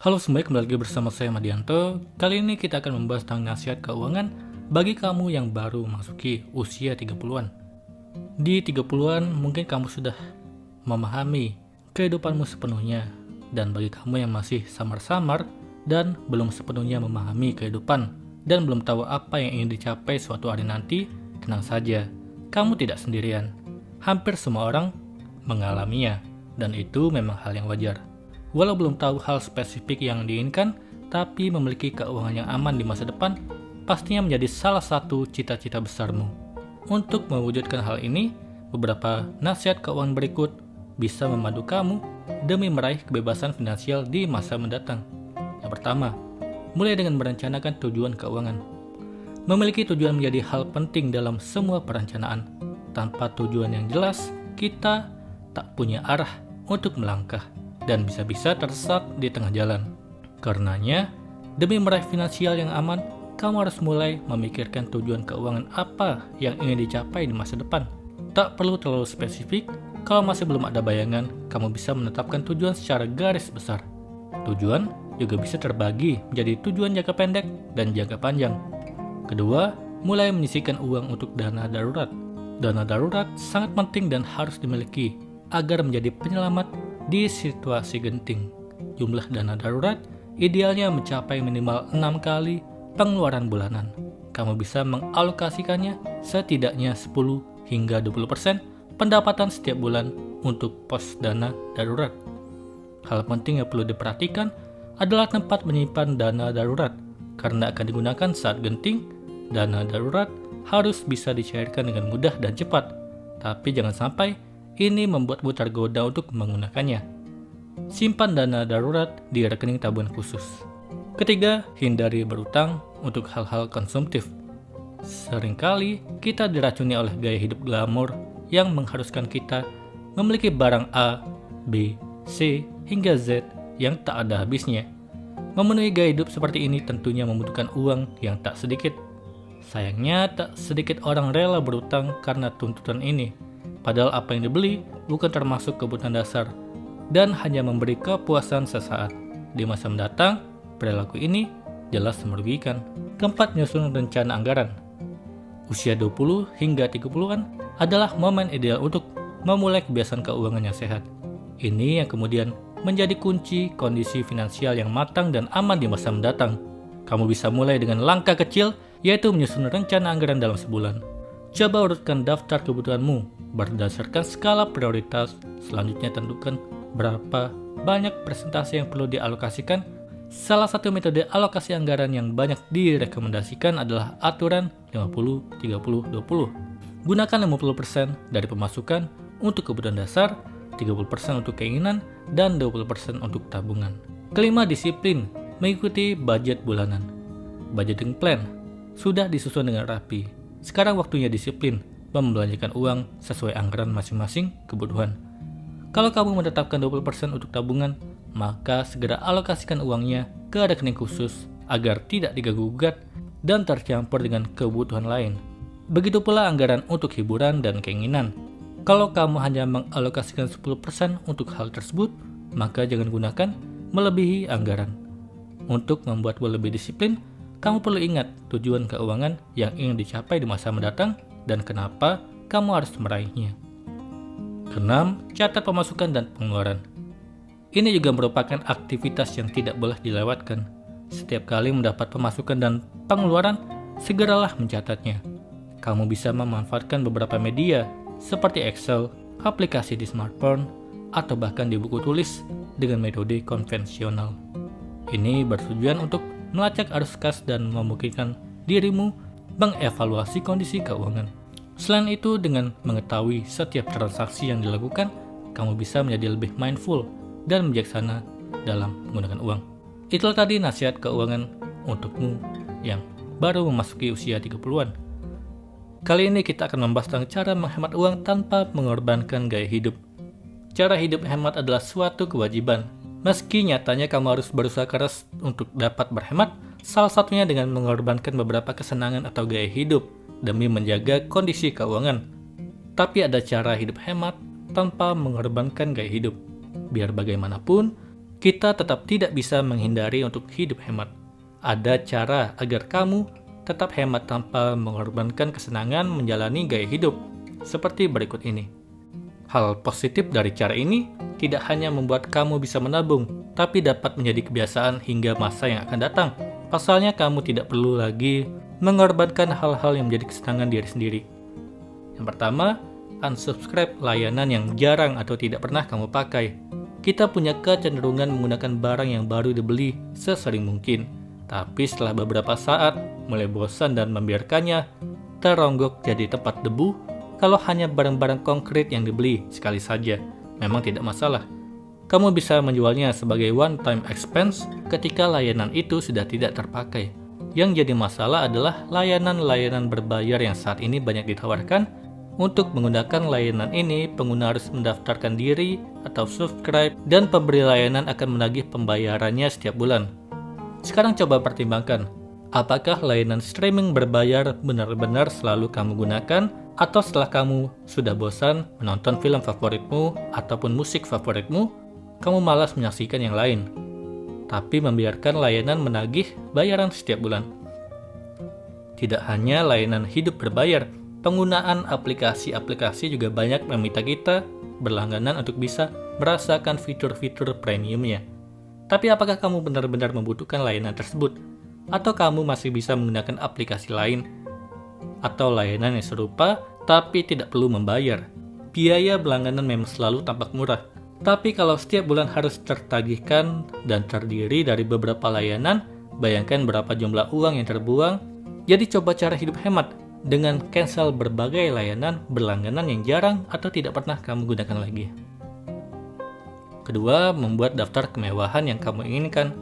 Halo semuanya, kembali lagi bersama saya Madianto. Kali ini kita akan membahas tentang nasihat keuangan bagi kamu yang baru memasuki usia 30-an. Di 30-an mungkin kamu sudah memahami kehidupanmu sepenuhnya. Dan bagi kamu yang masih samar-samar dan belum sepenuhnya memahami kehidupan dan belum tahu apa yang ingin dicapai suatu hari nanti, tenang saja, kamu tidak sendirian. Hampir semua orang mengalaminya, dan itu memang hal yang wajar. Walau belum tahu hal spesifik yang diinginkan, tapi memiliki keuangan yang aman di masa depan pastinya menjadi salah satu cita-cita besarmu. Untuk mewujudkan hal ini, beberapa nasihat keuangan berikut bisa memandu kamu demi meraih kebebasan finansial di masa mendatang. Yang pertama, mulai dengan merencanakan tujuan keuangan. Memiliki tujuan menjadi hal penting dalam semua perencanaan. Tanpa tujuan yang jelas, kita tak punya arah untuk melangkah dan bisa-bisa tersesat di tengah jalan. Karenanya, demi meraih finansial yang aman, kamu harus mulai memikirkan tujuan keuangan apa yang ingin dicapai di masa depan. Tak perlu terlalu spesifik, kalau masih belum ada bayangan, kamu bisa menetapkan tujuan secara garis besar. Tujuan juga bisa terbagi menjadi tujuan jangka pendek dan jangka panjang. Kedua, mulai menyisihkan uang untuk dana darurat. Dana darurat sangat penting dan harus dimiliki agar menjadi penyelamat di situasi genting. Jumlah dana darurat idealnya mencapai minimal 6 kali pengeluaran bulanan. Kamu bisa mengalokasikannya setidaknya 10 hingga 20% pendapatan setiap bulan untuk pos dana darurat. Hal penting yang perlu diperhatikan adalah tempat menyimpan dana darurat, karena akan digunakan saat genting. Dana darurat harus bisa dicairkan dengan mudah dan cepat, tapi jangan sampai ini membuatmu tergoda untuk menggunakannya. Simpan dana darurat di rekening tabungan khusus. Ketiga, hindari berutang untuk hal-hal konsumtif. Seringkali kita diracuni oleh gaya hidup glamor yang mengharuskan kita memiliki barang A, B, C, hingga Z yang tak ada habisnya. Memenuhi gaya hidup seperti ini tentunya membutuhkan uang yang tak sedikit. Sayangnya, tak sedikit orang rela berutang karena tuntutan ini. Padahal apa yang dibeli bukan termasuk kebutuhan dasar dan hanya memberi kepuasan sesaat. Di masa mendatang, perilaku ini jelas merugikan. Keempat, menyusun rencana anggaran. Usia 20 hingga 30-an adalah momen ideal untuk memulai kebiasaan keuangan yang sehat. Ini yang kemudian menjadi kunci kondisi finansial yang matang dan aman di masa mendatang. Kamu bisa mulai dengan langkah kecil, yaitu menyusun rencana anggaran dalam sebulan. Coba urutkan daftar kebutuhanmu berdasarkan skala prioritas. Selanjutnya tentukan berapa banyak presentasi yang perlu dialokasikan. Salah satu metode alokasi anggaran yang banyak direkomendasikan adalah aturan 50-30-20. Gunakan 50% dari pemasukan untuk kebutuhan dasar, 30% untuk keinginan, dan 20% untuk tabungan. Kelima, disiplin mengikuti budget bulanan. Budgeting plan sudah disusun dengan rapi. Sekarang waktunya disiplin membelanjakan uang sesuai anggaran masing-masing kebutuhan. Kalau kamu menetapkan 20% untuk tabungan, maka segera alokasikan uangnya ke rekening khusus agar tidak diganggu-gugat dan tercampur dengan kebutuhan lain. Begitu pula anggaran untuk hiburan dan keinginan. Kalau kamu hanya mengalokasikan 10% untuk hal tersebut, maka jangan gunakan melebihi anggaran. Untuk membuatmu lebih disiplin, kamu perlu ingat tujuan keuangan yang ingin dicapai di masa mendatang dan kenapa kamu harus meraihnya. Keenam, catat pemasukan dan pengeluaran. Ini juga merupakan aktivitas yang tidak boleh dilewatkan. Setiap kali mendapat pemasukan dan pengeluaran, segeralah mencatatnya. Kamu bisa memanfaatkan beberapa media seperti Excel, aplikasi di smartphone, atau bahkan di buku tulis dengan metode konvensional. Ini bertujuan untuk melacak arus kas dan memungkinkan dirimu mengevaluasi kondisi keuangan. Selain itu, dengan mengetahui setiap transaksi yang dilakukan, kamu bisa menjadi lebih mindful dan bijaksana dalam menggunakan uang. Itulah tadi nasihat keuangan untukmu yang baru memasuki usia 30-an. Kali ini kita akan membahas tentang cara menghemat uang tanpa mengorbankan gaya hidup. Cara hidup hemat adalah suatu kewajiban. Meski nyatanya kamu harus berusaha keras untuk dapat berhemat, salah satunya dengan mengorbankan beberapa kesenangan atau gaya hidup demi menjaga kondisi keuangan. Tapi ada cara hidup hemat tanpa mengorbankan gaya hidup. Biar bagaimanapun, kita tetap tidak bisa menghindari untuk hidup hemat. Ada cara agar kamu tetap hemat tanpa mengorbankan kesenangan menjalani gaya hidup, seperti berikut ini. Hal positif dari cara ini tidak hanya membuat kamu bisa menabung, tapi dapat menjadi kebiasaan hingga masa yang akan datang. Pasalnya kamu tidak perlu lagi mengorbankan hal-hal yang menjadi kesenangan diri sendiri. Yang pertama, unsubscribe layanan yang jarang atau tidak pernah kamu pakai. Kita punya kecenderungan menggunakan barang yang baru dibeli sesering mungkin, tapi setelah beberapa saat mulai bosan dan membiarkannya teronggok jadi tempat debu. Kalau hanya barang-barang konkret yang dibeli sekali saja, memang tidak masalah. Kamu bisa menjualnya sebagai one-time expense ketika layanan itu sudah tidak terpakai. Yang jadi masalah adalah layanan-layanan berbayar yang saat ini banyak ditawarkan. Untuk menggunakan layanan ini, pengguna harus mendaftarkan diri atau subscribe, dan pemberi layanan akan menagih pembayarannya setiap bulan. Sekarang coba pertimbangkan, apakah layanan streaming berbayar benar-benar selalu kamu gunakan, atau setelah kamu sudah bosan menonton film favoritmu ataupun musik favoritmu, kamu malas menyaksikan yang lain, tapi membiarkan layanan menagih bayaran setiap bulan. Tidak hanya layanan hidup berbayar, penggunaan aplikasi-aplikasi juga banyak meminta kita berlangganan untuk bisa merasakan fitur-fitur premiumnya. Tapi apakah kamu benar-benar membutuhkan layanan tersebut? Atau kamu masih bisa menggunakan aplikasi lain atau layanan yang serupa tapi tidak perlu membayar? Biaya berlangganan memang selalu tampak murah, tapi kalau setiap bulan harus tertagihkan dan terdiri dari beberapa layanan, bayangkan berapa jumlah uang yang terbuang. Jadi coba cara hidup hemat dengan cancel berbagai layanan berlangganan yang jarang atau tidak pernah kamu gunakan lagi. Kedua, membuat daftar kemewahan yang kamu inginkan.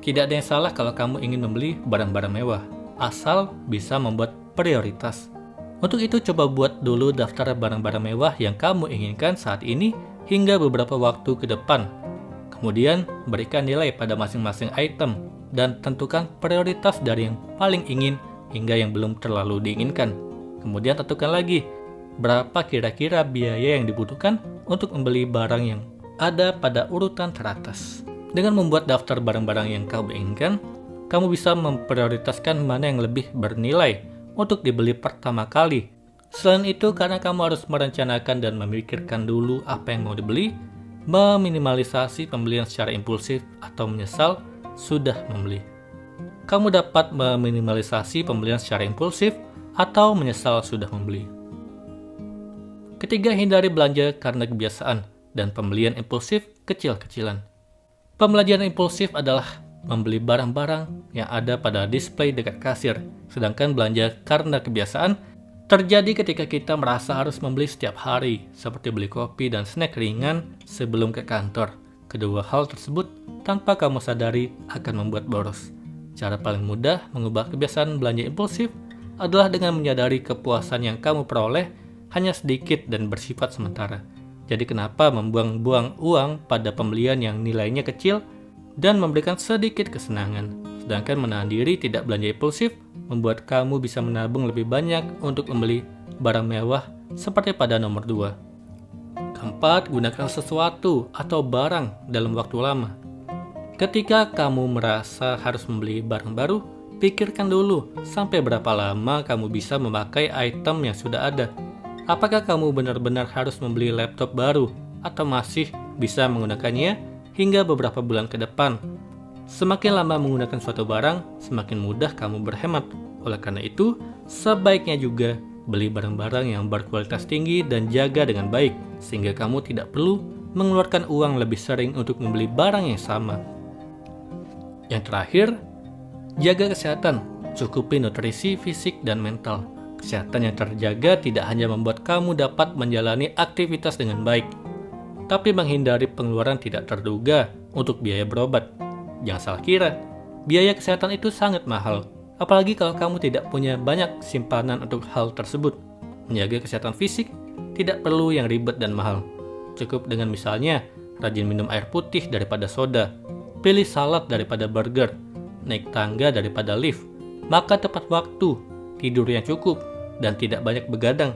Tidak ada yang salah kalau kamu ingin membeli barang-barang mewah, asal bisa membuat prioritas. Untuk itu coba buat dulu daftar barang-barang mewah yang kamu inginkan saat ini hingga beberapa waktu ke depan. Kemudian berikan nilai pada masing-masing item dan tentukan prioritas dari yang paling ingin hingga yang belum terlalu diinginkan. Kemudian tentukan lagi berapa kira-kira biaya yang dibutuhkan untuk membeli barang yang ada pada urutan teratas. Dengan membuat daftar barang-barang yang kamu inginkan, kamu bisa memprioritaskan mana yang lebih bernilai untuk dibeli pertama kali. Selain itu, karena kamu harus merencanakan dan memikirkan dulu apa yang mau dibeli, meminimalisasi pembelian secara impulsif atau menyesal sudah membeli. Kamu dapat meminimalisasi pembelian secara impulsif atau menyesal sudah membeli. Ketiga, hindari belanja karena kebiasaan dan pembelian impulsif kecil-kecilan. Pembelajaran impulsif adalah membeli barang-barang yang ada pada display dekat kasir, sedangkan belanja karena kebiasaan terjadi ketika kita merasa harus membeli setiap hari, seperti beli kopi dan snack ringan sebelum ke kantor. Kedua hal tersebut tanpa kamu sadari akan membuat boros. Cara paling mudah mengubah kebiasaan belanja impulsif adalah dengan menyadari kepuasan yang kamu peroleh hanya sedikit dan bersifat sementara. Jadi kenapa membuang-buang uang pada pembelian yang nilainya kecil dan memberikan sedikit kesenangan, sedangkan menahan diri tidak belanja impulsif membuat kamu bisa menabung lebih banyak untuk membeli barang mewah seperti pada nomor 2. Keempat, gunakan sesuatu atau barang dalam waktu lama. Ketika kamu merasa harus membeli barang baru, pikirkan dulu sampai berapa lama kamu bisa memakai item yang sudah ada. Apakah kamu benar-benar harus membeli laptop baru atau masih bisa menggunakannya hingga beberapa bulan ke depan? Semakin lama menggunakan suatu barang, semakin mudah kamu berhemat. Oleh karena itu, sebaiknya juga beli barang-barang yang berkualitas tinggi dan jaga dengan baik, sehingga kamu tidak perlu mengeluarkan uang lebih sering untuk membeli barang yang sama. Yang terakhir, jaga kesehatan, cukupi nutrisi fisik dan mental. Kesehatan yang terjaga tidak hanya membuat kamu dapat menjalani aktivitas dengan baik, tapi menghindari pengeluaran tidak terduga untuk biaya berobat. Jangan salah kira, biaya kesehatan itu sangat mahal, apalagi kalau kamu tidak punya banyak simpanan untuk hal tersebut. Menjaga kesehatan fisik tidak perlu yang ribet dan mahal. Cukup dengan misalnya rajin minum air putih daripada soda, pilih salad daripada burger, naik tangga daripada lift, makan tepat waktu, tidur yang cukup, dan tidak banyak begadang.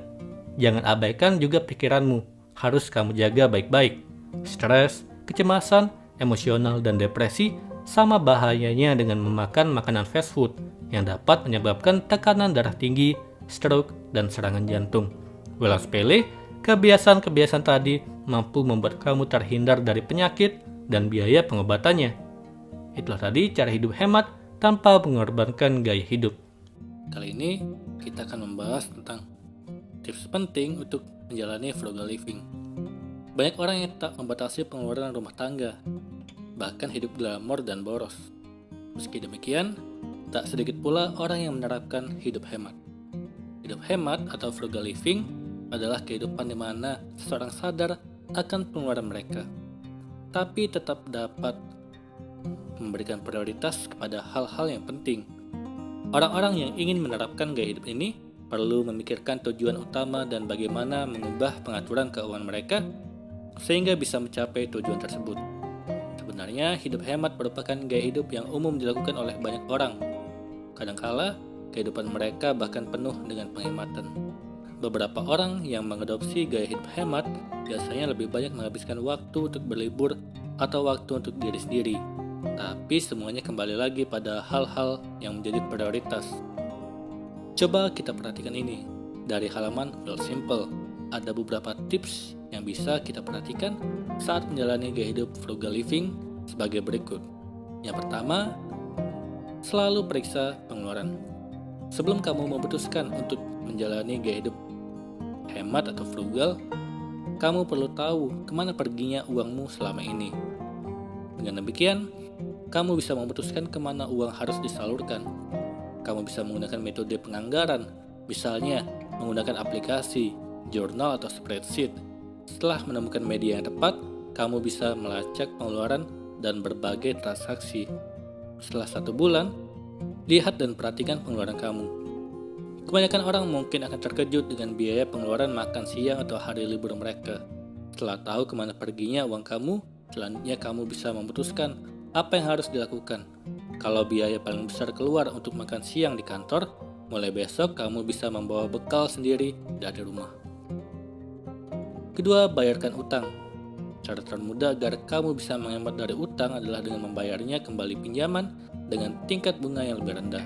Jangan abaikan juga pikiranmu, harus kamu jaga baik-baik. Stres, kecemasan, emosional, dan depresi sama bahayanya dengan memakan makanan fast food yang dapat menyebabkan tekanan darah tinggi, stroke, dan serangan jantung. Walau sepele, kebiasaan-kebiasaan tadi mampu membuat kamu terhindar dari penyakit dan biaya pengobatannya. Itulah tadi cara hidup hemat tanpa mengorbankan gaya hidup. Kali ini kita akan membahas tentang tips penting untuk menjalani frugal living. Banyak orang yang tak membatasi pengeluaran rumah tangga, bahkan hidup glamor dan boros. Meski demikian, tak sedikit pula orang yang menerapkan hidup hemat. Hidup hemat atau frugal living adalah kehidupan di mana seseorang sadar akan pengeluaran mereka, tapi tetap dapat memberikan prioritas kepada hal-hal yang penting. Orang-orang yang ingin menerapkan gaya hidup ini perlu memikirkan tujuan utama dan bagaimana mengubah pengaturan keuangan mereka sehingga bisa mencapai tujuan tersebut. Sebenarnya, hidup hemat merupakan gaya hidup yang umum dilakukan oleh banyak orang. Kadangkala, kehidupan mereka bahkan penuh dengan penghematan. Beberapa orang yang mengadopsi gaya hidup hemat biasanya lebih banyak menghabiskan waktu untuk berlibur atau waktu untuk diri sendiri. Tapi semuanya kembali lagi pada hal-hal yang menjadi prioritas. Coba kita perhatikan ini. Dari halaman Real Simple, ada beberapa tips yang bisa kita perhatikan saat menjalani gaya hidup frugal living sebagai berikut. Yang pertama, selalu periksa pengeluaran. Sebelum kamu memutuskan untuk menjalani gaya hidup hemat atau frugal, kamu perlu tahu kemana perginya uangmu selama ini. Dengan demikian, kamu bisa memutuskan kemana uang harus disalurkan. Kamu bisa menggunakan metode penganggaran, misalnya menggunakan aplikasi, jurnal, atau spreadsheet. Setelah menemukan media yang tepat, kamu bisa melacak pengeluaran dan berbagai transaksi. Setelah 1 bulan, lihat dan perhatikan pengeluaran kamu. Kebanyakan orang mungkin akan terkejut dengan biaya pengeluaran makan siang atau hari libur mereka. Setelah tahu kemana perginya uang kamu, selanjutnya kamu bisa memutuskan apa yang harus dilakukan. Kalau biaya paling besar keluar untuk makan siang di kantor, mulai besok kamu bisa membawa bekal sendiri dari rumah. Kedua, bayarkan utang. Cara termudah agar kamu bisa menghemat dari utang adalah dengan membayarnya kembali pinjaman dengan tingkat bunga yang lebih rendah.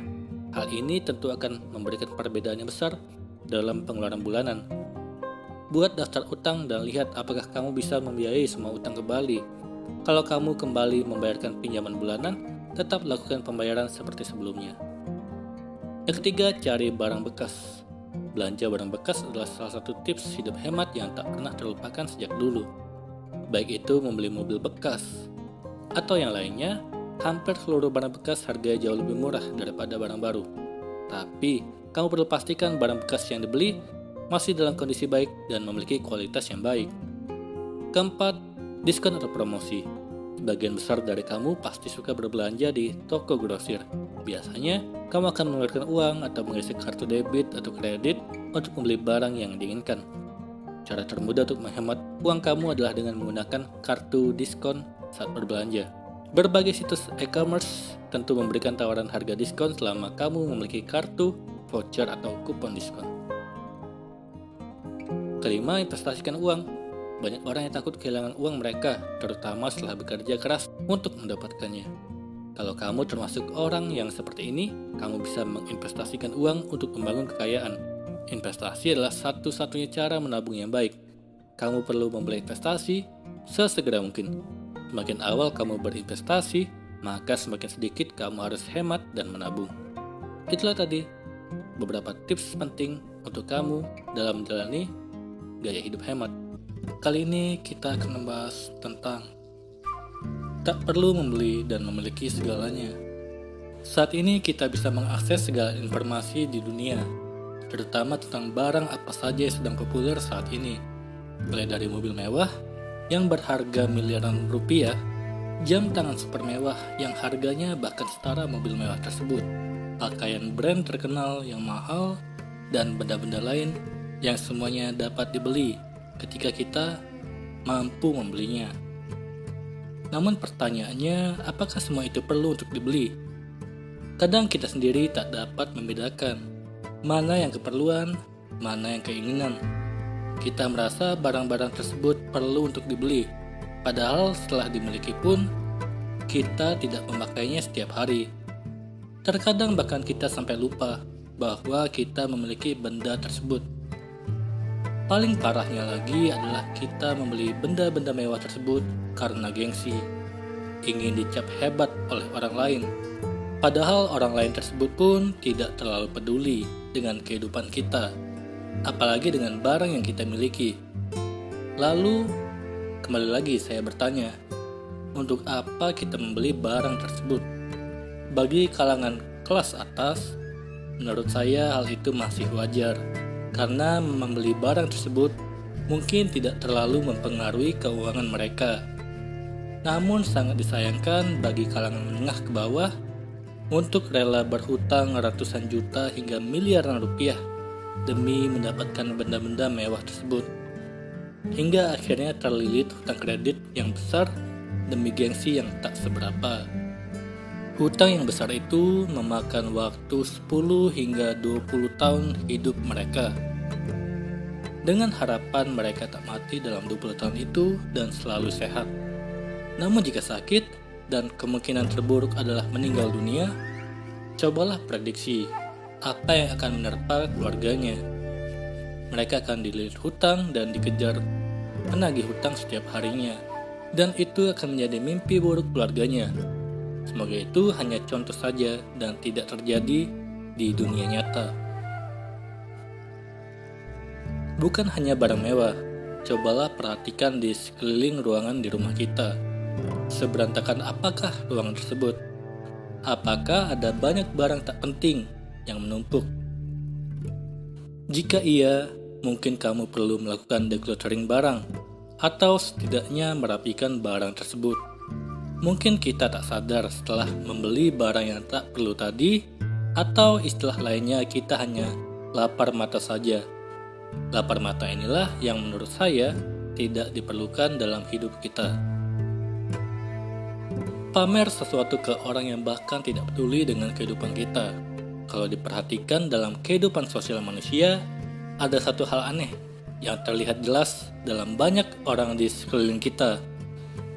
Hal ini tentu akan memberikan perbedaan yang besar dalam pengeluaran bulanan. Buat daftar utang dan lihat apakah kamu bisa membiayai semua utang kembali. Kalau kamu kembali membayarkan pinjaman bulanan, tetap lakukan pembayaran seperti sebelumnya. Yang ketiga, cari barang bekas. Belanja barang bekas adalah salah satu tips hidup hemat yang tak pernah terlupakan sejak dulu. Baik itu membeli mobil bekas atau yang lainnya, hampir seluruh barang bekas harganya jauh lebih murah daripada barang baru. Tapi, kamu perlu pastikan barang bekas yang dibeli masih dalam kondisi baik dan memiliki kualitas yang baik. Keempat, diskon atau promosi. Sebagian besar dari kamu pasti suka berbelanja di toko grosir. Biasanya, kamu akan mengeluarkan uang atau mengisi kartu debit atau kredit untuk membeli barang yang diinginkan. Cara termudah untuk menghemat uang kamu adalah dengan menggunakan kartu diskon saat berbelanja. Berbagai situs e-commerce tentu memberikan tawaran harga diskon selama kamu memiliki kartu, voucher, atau kupon diskon. Kelima, investasikan uang. Banyak orang yang takut kehilangan uang mereka, terutama setelah bekerja keras untuk mendapatkannya. Kalau kamu termasuk orang yang seperti ini, kamu bisa menginvestasikan uang untuk membangun kekayaan. Investasi adalah satu-satunya cara menabung yang baik. Kamu perlu memulai investasi sesegera mungkin. Semakin awal kamu berinvestasi, maka semakin sedikit kamu harus hemat dan menabung. Itulah tadi beberapa tips penting untuk kamu dalam menjalani gaya hidup hemat. Kali ini kita akan membahas tentang tak perlu membeli dan memiliki segalanya. Saat ini kita bisa mengakses segala informasi di dunia, terutama tentang barang apa saja yang sedang populer saat ini. Mulai dari mobil mewah yang berharga miliaran rupiah, jam tangan super mewah yang harganya bahkan setara mobil mewah tersebut, pakaian brand terkenal yang mahal, dan benda-benda lain yang semuanya dapat dibeli ketika kita mampu membelinya. Namun pertanyaannya, apakah semua itu perlu untuk dibeli? Kadang kita sendiri tak dapat membedakan mana yang keperluan, mana yang keinginan. Kita merasa barang-barang tersebut perlu untuk dibeli, padahal setelah dimiliki pun kita tidak memakainya setiap hari. Terkadang bahkan kita sampai lupa bahwa kita memiliki benda tersebut. Paling parahnya lagi adalah kita membeli benda-benda mewah tersebut karena gengsi, ingin dicap hebat oleh orang lain. Padahal orang lain tersebut pun tidak terlalu peduli dengan kehidupan kita, apalagi dengan barang yang kita miliki. Lalu, kembali lagi saya bertanya, untuk apa kita membeli barang tersebut? Bagi kalangan kelas atas, menurut saya hal itu masih wajar, karena membeli barang tersebut mungkin tidak terlalu mempengaruhi keuangan mereka. Namun sangat disayangkan bagi kalangan menengah ke bawah untuk rela berhutang ratusan juta hingga miliaran rupiah demi mendapatkan benda-benda mewah tersebut. Hingga akhirnya terlilit hutang kredit yang besar demi gengsi yang tak seberapa. Hutang yang besar itu memakan waktu 10 hingga 20 tahun hidup mereka. Dengan harapan mereka tak mati dalam 20 tahun itu dan selalu sehat. Namun jika sakit dan kemungkinan terburuk adalah meninggal dunia, cobalah prediksi apa yang akan menerpa keluarganya. Mereka akan dililit hutang dan dikejar penagih hutang setiap harinya. Dan itu akan menjadi mimpi buruk keluarganya. Semoga itu hanya contoh saja dan tidak terjadi di dunia nyata. Bukan hanya barang mewah, cobalah perhatikan di sekeliling ruangan di rumah kita. Seberantakan apakah ruangan tersebut? Apakah ada banyak barang tak penting yang menumpuk? Jika iya, mungkin kamu perlu melakukan decluttering barang, atau setidaknya merapikan barang tersebut. Mungkin kita tak sadar setelah membeli barang yang tak perlu tadi, atau istilah lainnya kita hanya lapar mata saja. Lapar mata inilah yang menurut saya tidak diperlukan dalam hidup kita. Pamer sesuatu ke orang yang bahkan tidak peduli dengan kehidupan kita. Kalau diperhatikan dalam kehidupan sosial manusia, ada satu hal aneh yang terlihat jelas dalam banyak orang di sekeliling kita.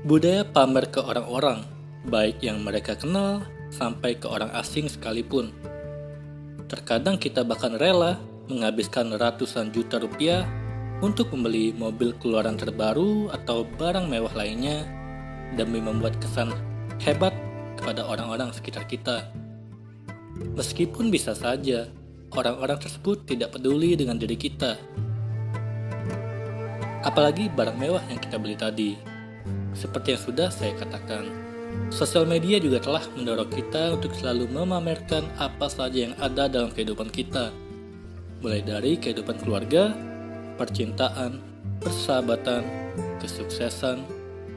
Budaya pamer ke orang-orang, baik yang mereka kenal sampai ke orang asing sekalipun. Terkadang kita bahkan rela menghabiskan ratusan juta rupiah untuk membeli mobil keluaran terbaru atau barang mewah lainnya demi membuat kesan hebat kepada orang-orang sekitar kita. Meskipun bisa saja orang-orang tersebut tidak peduli dengan diri kita. Apalagi barang mewah yang kita beli tadi. Seperti yang sudah saya katakan, sosial media juga telah mendorong kita untuk selalu memamerkan apa saja yang ada dalam kehidupan kita. Mulai dari kehidupan keluarga, percintaan, persahabatan, kesuksesan,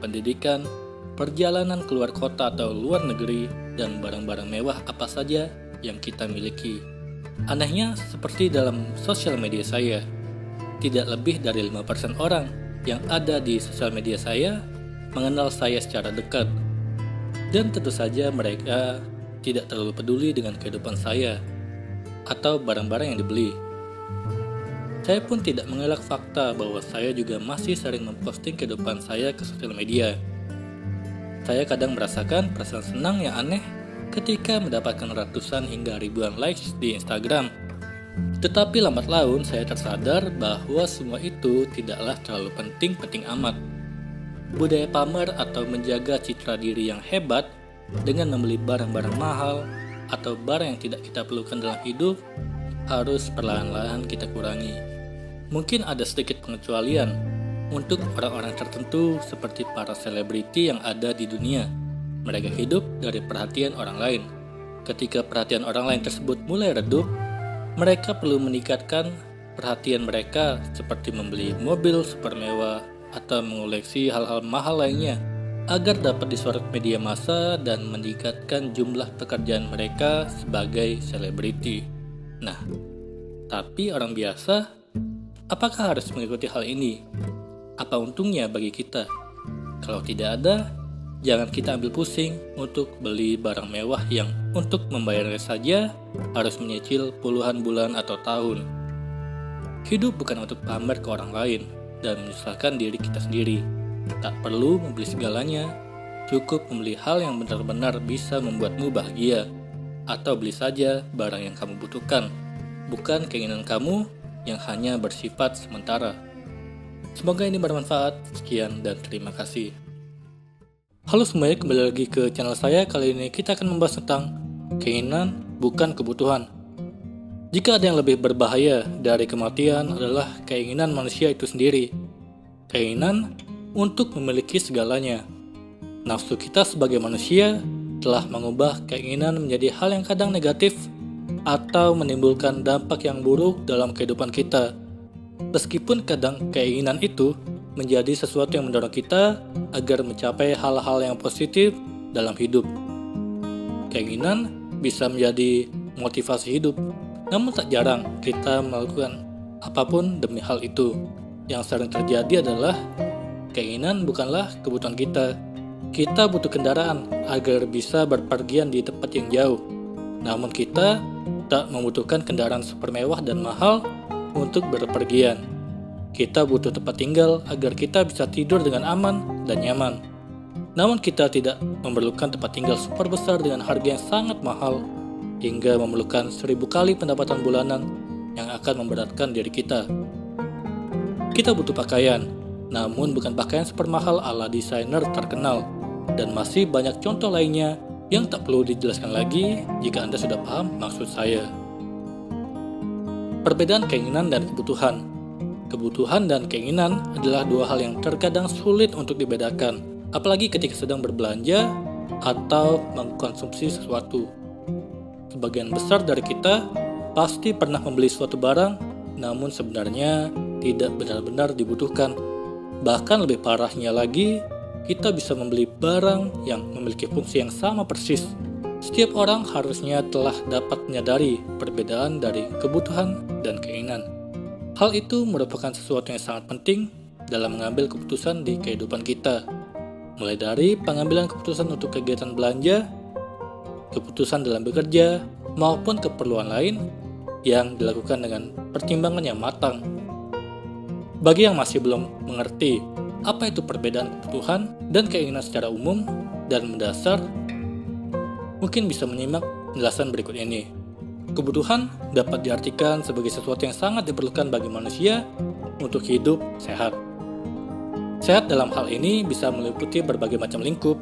pendidikan, perjalanan keluar kota atau luar negeri, dan barang-barang mewah apa saja yang kita miliki. Anehnya, seperti dalam sosial media saya, tidak lebih dari 5% orang yang ada di sosial media saya mengenal saya secara dekat. Dan tentu saja mereka tidak terlalu peduli dengan kehidupan saya atau barang-barang yang dibeli. Saya pun tidak mengelak fakta bahwa saya juga masih sering memposting kehidupan saya ke sosial media. Saya kadang merasakan perasaan senang yang aneh ketika mendapatkan ratusan hingga ribuan likes di Instagram. Tetapi lambat laun saya tersadar bahwa semua itu tidaklah terlalu penting-penting amat. Budaya pamer atau menjaga citra diri yang hebat dengan membeli barang-barang mahal atau barang yang tidak kita perlukan dalam hidup harus perlahan-lahan kita kurangi. Mungkin ada sedikit pengecualian untuk orang-orang tertentu seperti para selebriti yang ada di dunia. Mereka hidup dari perhatian orang lain. Ketika perhatian orang lain tersebut mulai redup, mereka perlu meningkatkan perhatian mereka seperti membeli mobil super mewah atau mengoleksi hal-hal mahal lainnya agar dapat disorot media massa dan meningkatkan jumlah pekerjaan mereka sebagai selebriti. Nah, tapi orang biasa, apakah harus mengikuti hal ini? Apa untungnya bagi kita? Kalau tidak ada, jangan kita ambil pusing untuk beli barang mewah yang untuk membayarnya saja harus menyicil puluhan bulan atau tahun. Hidup bukan untuk pamer ke orang lain dan menyusahkan diri kita sendiri. Tak perlu membeli segalanya, Cukup membeli hal yang benar-benar bisa membuatmu bahagia, atau beli saja barang yang kamu butuhkan, bukan keinginan kamu yang hanya bersifat sementara. Semoga ini bermanfaat. Sekian dan terima kasih. Halo semuanya, kembali lagi ke channel saya. Kali ini kita akan membahas tentang keinginan bukan kebutuhan. Jika ada yang lebih berbahaya dari kematian adalah keinginan manusia itu sendiri. Keinginan untuk memiliki segalanya. Nafsu kita sebagai manusia telah mengubah keinginan menjadi hal yang kadang negatif atau menimbulkan dampak yang buruk dalam kehidupan kita. Meskipun kadang keinginan itu menjadi sesuatu yang mendorong kita agar mencapai hal-hal yang positif dalam hidup. Keinginan bisa menjadi motivasi hidup, namun tak jarang kita melakukan apapun demi hal itu. Yang sering terjadi adalah keinginan bukanlah kebutuhan kita. Kita butuh kendaraan agar bisa berpergian di tempat yang jauh. Namun kita tak membutuhkan kendaraan super mewah dan mahal untuk berpergian. Kita butuh tempat tinggal agar kita bisa tidur dengan aman dan nyaman. Namun kita tidak memerlukan tempat tinggal super besar dengan harga yang sangat mahal hingga memerlukan 1000 kali pendapatan bulanan yang akan memberatkan diri kita. Kita butuh pakaian, namun bukan pakaian super mahal ala desainer terkenal. Dan masih banyak contoh lainnya yang tak perlu dijelaskan lagi jika Anda sudah paham maksud saya. Perbedaan keinginan dan kebutuhan. Kebutuhan dan keinginan adalah dua hal yang terkadang sulit untuk dibedakan, apalagi ketika sedang berbelanja atau mengkonsumsi sesuatu. Sebagian besar dari kita pasti pernah membeli suatu barang, namun sebenarnya tidak benar-benar dibutuhkan. Bahkan lebih parahnya lagi, kita bisa membeli barang yang memiliki fungsi yang sama persis. Setiap orang harusnya telah dapat menyadari perbedaan dari kebutuhan dan keinginan. Hal itu merupakan sesuatu yang sangat penting dalam mengambil keputusan di kehidupan kita. Mulai dari pengambilan keputusan untuk kegiatan belanja, keputusan dalam bekerja, maupun keperluan lain yang dilakukan dengan pertimbangan yang matang. Bagi yang masih belum mengerti apa itu perbedaan kebutuhan dan keinginan secara umum dan mendasar, mungkin bisa menyimak penjelasan berikut ini. Kebutuhan dapat diartikan sebagai sesuatu yang sangat diperlukan bagi manusia untuk hidup sehat. Sehat dalam hal ini bisa meliputi berbagai macam lingkup,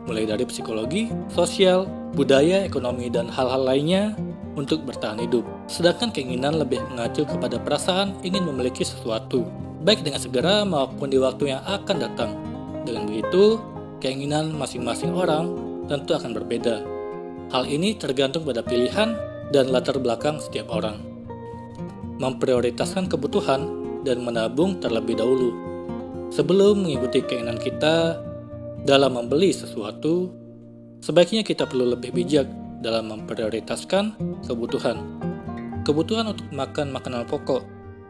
mulai dari psikologi, sosial, budaya, ekonomi, dan hal-hal lainnya untuk bertahan hidup. Sedangkan keinginan lebih mengacu kepada perasaan ingin memiliki sesuatu, baik dengan segera maupun di waktu yang akan datang. Dengan begitu, keinginan masing-masing orang tentu akan berbeda. Hal ini tergantung pada pilihan dan latar belakang setiap orang. Memprioritaskan kebutuhan dan menabung terlebih dahulu. Sebelum mengikuti keinginan kita dalam membeli sesuatu, sebaiknya kita perlu lebih bijak dalam memprioritaskan kebutuhan. Kebutuhan untuk makan makanan pokok,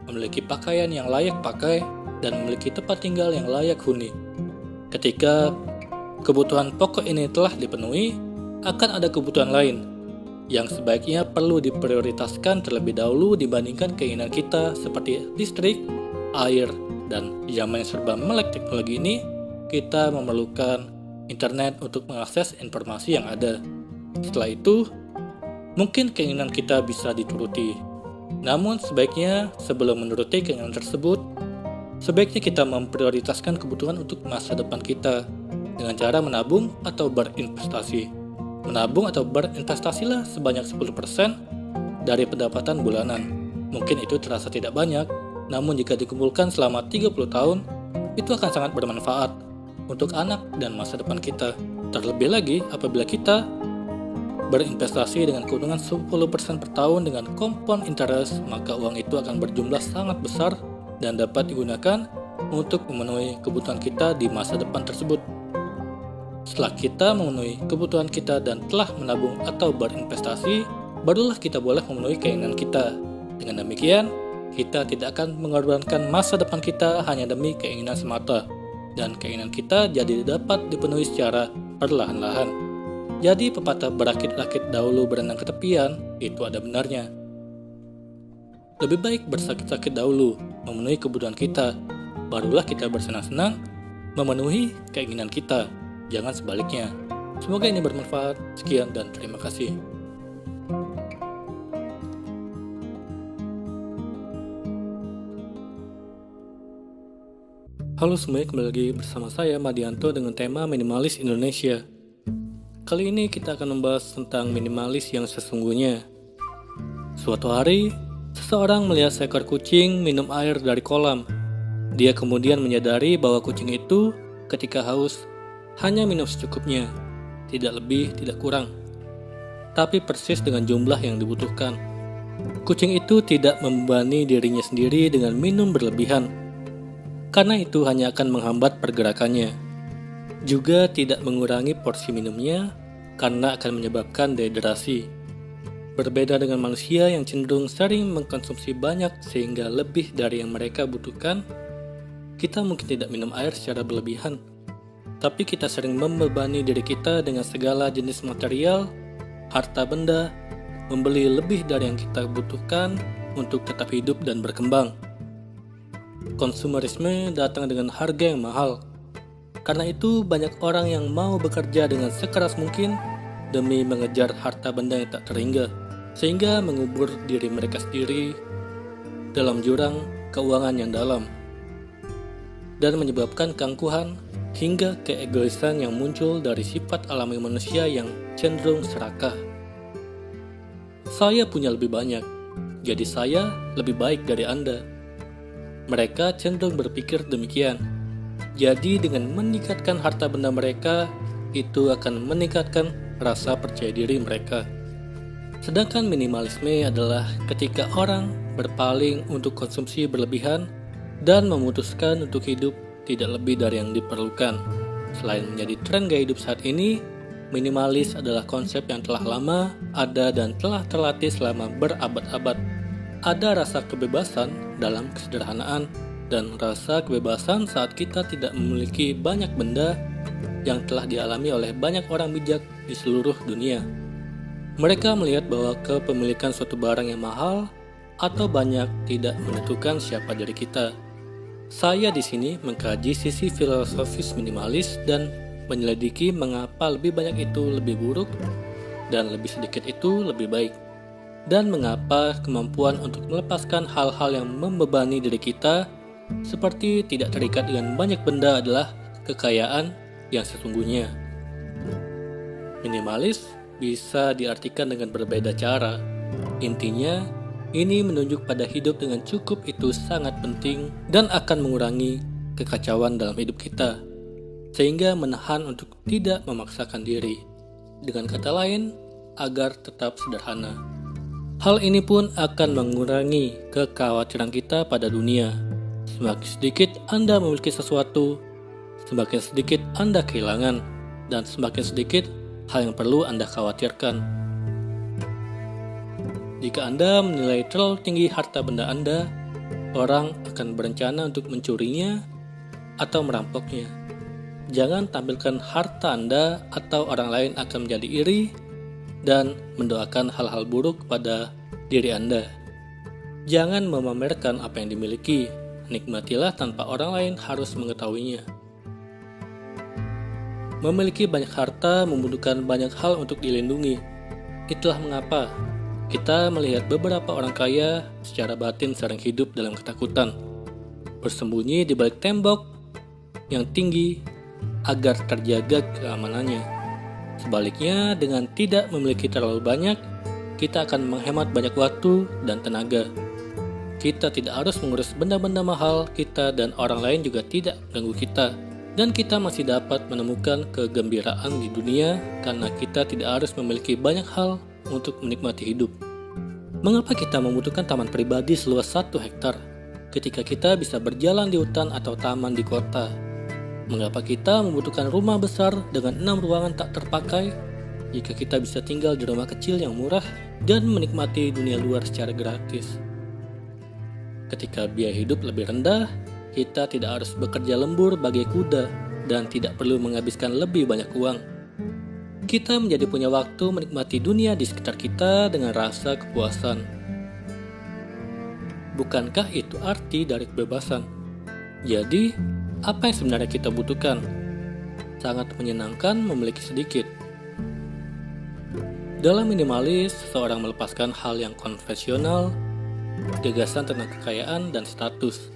memiliki pakaian yang layak pakai, dan memiliki tempat tinggal yang layak huni. Ketika kebutuhan pokok ini telah dipenuhi, akan ada kebutuhan lain yang sebaiknya perlu diprioritaskan terlebih dahulu dibandingkan keinginan kita seperti listrik, air, dan zaman yang serba melek teknologi ini, kita memerlukan internet untuk mengakses informasi yang ada. Setelah itu, mungkin keinginan kita bisa dituruti. Namun sebaiknya sebelum menuruti keinginan tersebut, sebaiknya kita memprioritaskan kebutuhan untuk masa depan kita dengan cara menabung atau berinvestasi. Menabung atau berinvestasilah sebanyak 10% dari pendapatan bulanan. Mungkin itu terasa tidak banyak, namun jika dikumpulkan selama 30 tahun, itu akan sangat bermanfaat untuk anak dan masa depan kita. Terlebih lagi apabila kita berinvestasi dengan keuntungan 10% per tahun dengan compound interest, maka uang itu akan berjumlah sangat besar dan dapat digunakan untuk memenuhi kebutuhan kita di masa depan tersebut. Setelah kita memenuhi kebutuhan kita dan telah menabung atau berinvestasi, barulah kita boleh memenuhi keinginan kita. Dengan demikian, kita tidak akan mengorbankan masa depan kita hanya demi keinginan semata, dan keinginan kita jadi dapat dipenuhi secara perlahan-lahan. Jadi pepatah berakit-rakit dahulu berenang ke tepian, itu ada benarnya. Lebih baik bersakit-sakit dahulu, memenuhi kebutuhan kita, barulah kita bersenang-senang memenuhi keinginan kita. jangan sebaliknya. Semoga ini bermanfaat. Sekian dan terima kasih. Halo semuanya, kembali lagi bersama saya Madianto dengan tema Minimalis Indonesia. Kali ini kita akan membahas tentang minimalis yang sesungguhnya. Suatu hari, seseorang melihat seekor kucing minum air dari kolam. Dia kemudian menyadari bahwa kucing itu ketika haus hanya minum secukupnya, tidak lebih, tidak kurang, tapi persis dengan jumlah yang dibutuhkan. Kucing itu tidak membebani dirinya sendiri dengan minum berlebihan, karena itu hanya akan menghambat pergerakannya. Juga tidak mengurangi porsi minumnya karena akan menyebabkan dehidrasi. Berbeda dengan manusia yang cenderung sering mengkonsumsi banyak sehingga lebih dari yang mereka butuhkan, kita mungkin tidak minum air secara berlebihan, tapi kita sering membebani diri kita dengan segala jenis material, harta benda, membeli lebih dari yang kita butuhkan untuk tetap hidup dan berkembang. Konsumerisme datang dengan harga yang mahal. Karena itu banyak orang yang mau bekerja dengan sekeras mungkin demi mengejar harta benda yang tak terhingga, sehingga mengubur diri mereka sendiri dalam jurang keuangan yang dalam dan menyebabkan keangkuhan hingga keegoisan yang muncul dari sifat alami manusia yang cenderung serakah. Saya punya lebih banyak, jadi saya lebih baik dari Anda. Mereka cenderung berpikir demikian. Jadi dengan meningkatkan harta benda mereka, itu akan meningkatkan rasa percaya diri mereka. Sedangkan minimalisme adalah ketika orang berpaling untuk konsumsi berlebihan dan memutuskan untuk hidup tidak lebih dari yang diperlukan. Selain menjadi tren gaya hidup saat ini, minimalis adalah konsep yang telah lama ada dan telah terlatih selama berabad-abad. Ada rasa kebebasan dalam kesederhanaan dan rasa kebebasan saat kita tidak memiliki banyak benda yang telah dialami oleh banyak orang bijak di seluruh dunia. Mereka melihat bahwa kepemilikan suatu barang yang mahal atau banyak tidak menentukan siapa diri kita. Saya di sini mengkaji sisi filosofis minimalis dan menyelidiki mengapa lebih banyak itu lebih buruk dan lebih sedikit itu lebih baik. Dan mengapa kemampuan untuk melepaskan hal-hal yang membebani diri kita seperti tidak terikat dengan banyak benda adalah kekayaan yang sesungguhnya. Minimalis bisa diartikan dengan berbeda cara. Intinya, ini menunjuk pada hidup dengan cukup itu sangat penting dan akan mengurangi kekacauan dalam hidup kita, sehingga menahan untuk tidak memaksakan diri. Dengan kata lain, agar tetap sederhana. Hal ini pun akan mengurangi kekhawatiran kita pada dunia. Semakin sedikit Anda memiliki sesuatu, semakin sedikit Anda kehilangan, dan semakin sedikit hal yang perlu Anda khawatirkan. Jika Anda menilai terlalu tinggi harta benda Anda, orang akan berencana untuk mencurinya atau merampoknya. Jangan tampilkan harta Anda atau orang lain akan menjadi iri dan mendoakan hal-hal buruk pada diri Anda. Jangan memamerkan apa yang dimiliki, nikmatilah tanpa orang lain harus mengetahuinya. Memiliki banyak harta membutuhkan banyak hal untuk dilindungi. Itulah mengapa kita melihat beberapa orang kaya secara batin sering hidup dalam ketakutan, bersembunyi di balik tembok yang tinggi agar terjaga keamanannya. Sebaliknya, dengan tidak memiliki terlalu banyak, kita akan menghemat banyak waktu dan tenaga. Kita tidak harus mengurus benda-benda mahal kita dan orang lain juga tidak mengganggu kita. Dan kita masih dapat menemukan kegembiraan di dunia karena kita tidak harus memiliki banyak hal untuk menikmati hidup. Mengapa kita membutuhkan taman pribadi seluas 1 hektar ketika kita bisa berjalan di hutan atau taman di kota? Mengapa kita membutuhkan rumah besar dengan 6 ruangan tak terpakai jika kita bisa tinggal di rumah kecil yang murah dan menikmati dunia luar secara gratis? Ketika biaya hidup lebih rendah, kita tidak harus bekerja lembur bagai kuda dan tidak perlu menghabiskan lebih banyak uang. Kita menjadi punya waktu menikmati dunia di sekitar kita dengan rasa kepuasan. Bukankah itu arti dari kebebasan? Jadi, apa yang sebenarnya kita butuhkan? sangat menyenangkan memiliki sedikit. Dalam minimalis, seseorang melepaskan hal yang konvensional, gagasan tentang kekayaan dan status.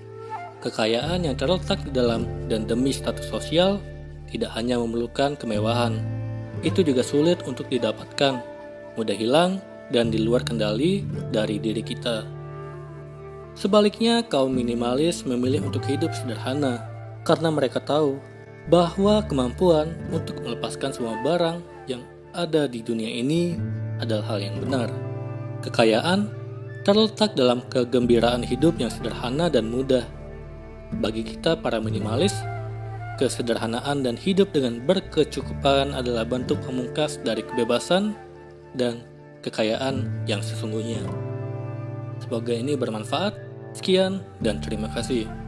Kekayaan yang terletak di dalam dan demi status sosial tidak hanya memerlukan kemewahan. Itu juga sulit untuk didapatkan, mudah hilang, dan di luar kendali dari diri kita. Sebaliknya, kaum minimalis memilih untuk hidup sederhana karena mereka tahu bahwa kemampuan untuk melepaskan semua barang yang ada di dunia ini adalah hal yang benar. Kekayaan terletak dalam kegembiraan hidup yang sederhana dan mudah. Bagi kita para minimalis, kesederhanaan dan hidup dengan berkecukupan adalah bentuk pamungkas dari kebebasan dan kekayaan yang sesungguhnya. Semoga ini bermanfaat. Sekian dan terima kasih.